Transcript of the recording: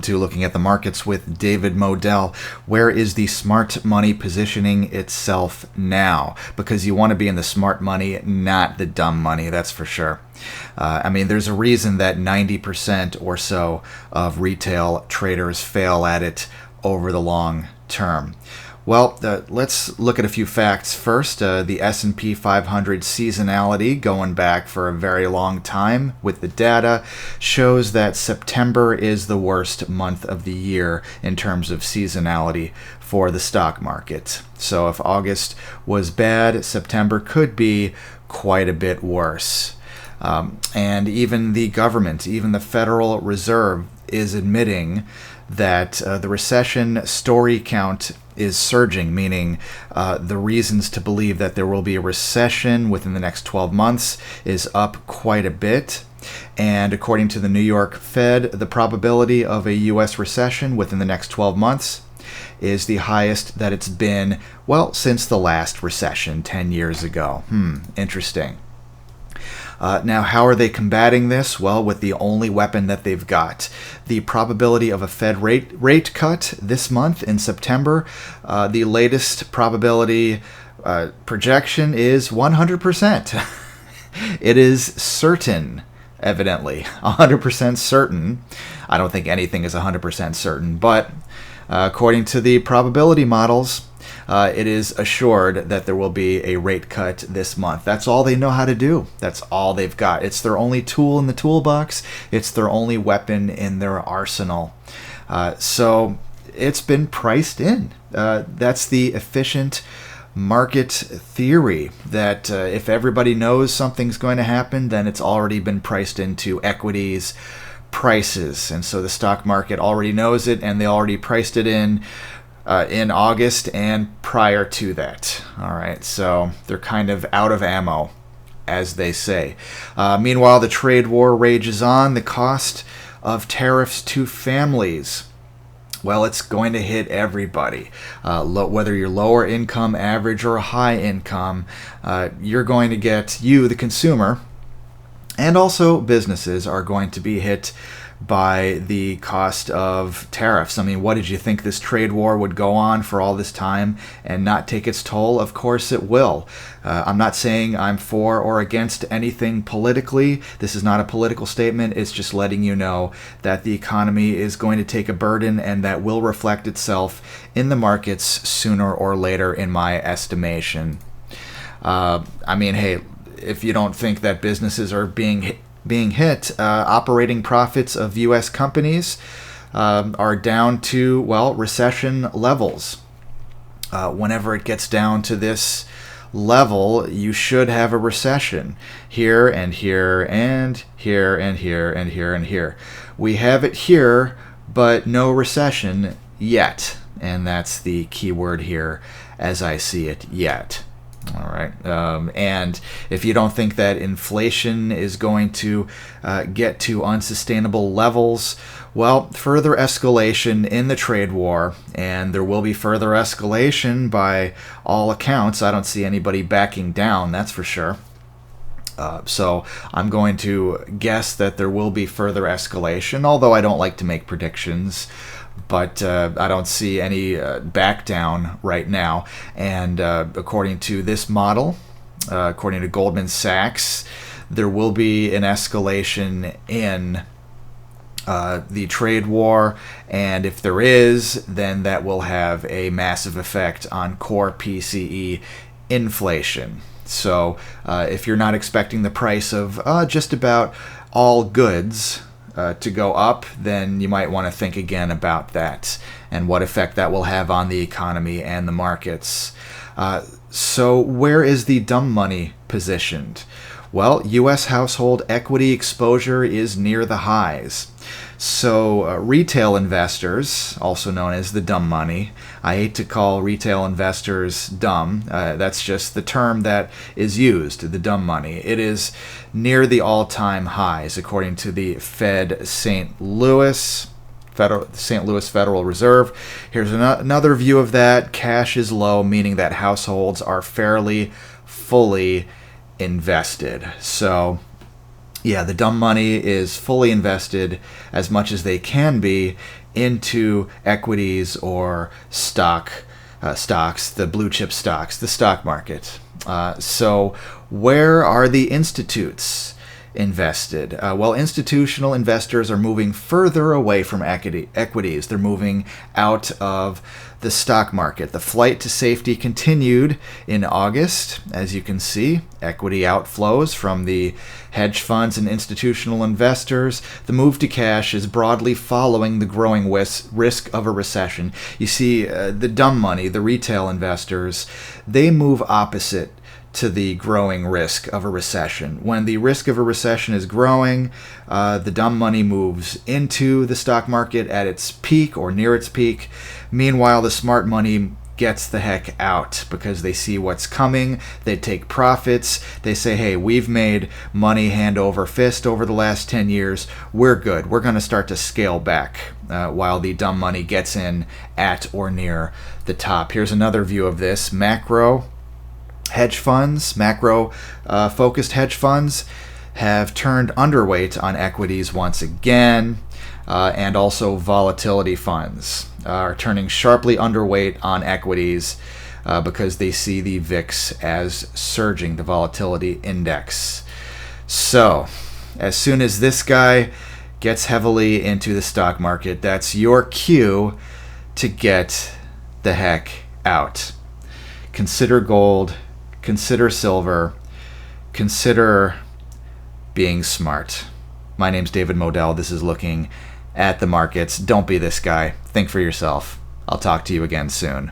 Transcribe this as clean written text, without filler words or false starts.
welcome to Looking at the Markets with David Modell. Where is the smart money positioning itself now? Because you want to be in the smart money, not the dumb money, that's for sure. There's a reason that 90% or so of retail traders fail at it over the long term. Well, let's look at a few facts first. The S&P 500 seasonality, going back for a very long time with the data, shows that September is the worst month of the year in terms of seasonality for the stock market. So if August was bad, September could be quite a bit worse. And even the government, even the Federal Reserve, is admitting that the recession story count is surging, meaning the reasons to believe that there will be a recession within the next 12 months is up quite a bit. And according to the New York Fed, the probability of a U.S. recession within the next 12 months is the highest that it's been, well, since the last recession 10 years ago. Interesting. Now, how are they combating this? Well, with the only weapon that they've got. The probability of a Fed rate cut this month in September, the latest probability projection is 100%. It is certain, evidently, 100% certain. I don't think anything is 100% certain, but according to the probability models, it is assured that there will be a rate cut this month. That's all they know how to do. That's all they've got. It's their only tool in the toolbox. It's their only weapon in their arsenal. So it's been priced in. That's the efficient market theory, that if everybody knows something's going to happen, then it's already been priced into equities prices. And so the stock market already knows it, and they already priced it in August and prior to that. All right, so they're kind of out of ammo, as they say. Meanwhile, the trade war rages on. The cost of tariffs to families, well, it's going to hit everybody. Whether you're lower income, average, or high income, you're going to get, you, the consumer, and also businesses are going to be hit by the cost of tariffs. I mean, what did you think this trade war would go on for all this time and not take its toll? Of course it will. I'm not saying I'm for or against anything politically. This is not a political statement. It's just letting you know that the economy is going to take a burden, and that will reflect itself in the markets sooner or later, in my estimation. Hey, if you don't think that businesses are being hit, operating profits of U.S. companies are down to, well, recession levels. Whenever it gets down to this level, you should have a recession here and here and here and here and here and here. We have it here, but no recession yet. And that's the key word here, as I see it, yet. All right. And if you don't think that inflation is going to get to unsustainable levels, well, further escalation in the trade war, and there will be further escalation by all accounts. I don't see anybody backing down, that's for sure. So I'm going to guess that there will be further escalation, although I don't like to make predictions. But I don't see any back down right now. And according to this model, according to Goldman Sachs, there will be an escalation in the trade war. And if there is, then that will have a massive effect on core PCE inflation. So if you're not expecting the price of just about all goods to go up, then you might want to think again about that and what effect that will have on the economy and the markets. So where is the dumb money positioned? Well, U.S. household equity exposure is near the highs. So retail investors, also known as the dumb money, I hate to call retail investors dumb. That's just the term that is used, the dumb money. It is near the all-time highs, according to the St. Louis Federal Reserve. Here's another view of that. Cash is low, meaning that households are fairly fully invested. So Yeah, the dumb money is fully invested as much as they can be into equities or stocks, the blue chip stocks, the stock market. So, where are the institutes invested? Well, institutional investors are moving further away from equities. They're moving out of the stock market. The flight to safety continued in August. As you can see, equity outflows from the hedge funds and institutional investors. The move to cash is broadly following the growing risk of a recession. You see, the dumb money, the retail investors, they move opposite to the growing risk of a recession. When the risk of a recession is growing, the dumb money moves into the stock market at its peak or near its peak. Meanwhile, the smart money gets the heck out because they see what's coming. They take profits. They say, hey, we've made money hand over fist over the last 10 years. We're good. We're going to start to scale back while the dumb money gets in at or near the top. Here's another view of this. Macro focused hedge funds have turned underweight on equities once again, and also volatility funds are turning sharply underweight on equities because they see the VIX as surging, the volatility index. So, as soon as this guy gets heavily into the stock market, that's your cue to get the heck out. Consider gold. Consider silver. Consider being smart. My name's David Modell. This is Looking at the Markets. Don't be this guy. Think for yourself. I'll talk to you again soon.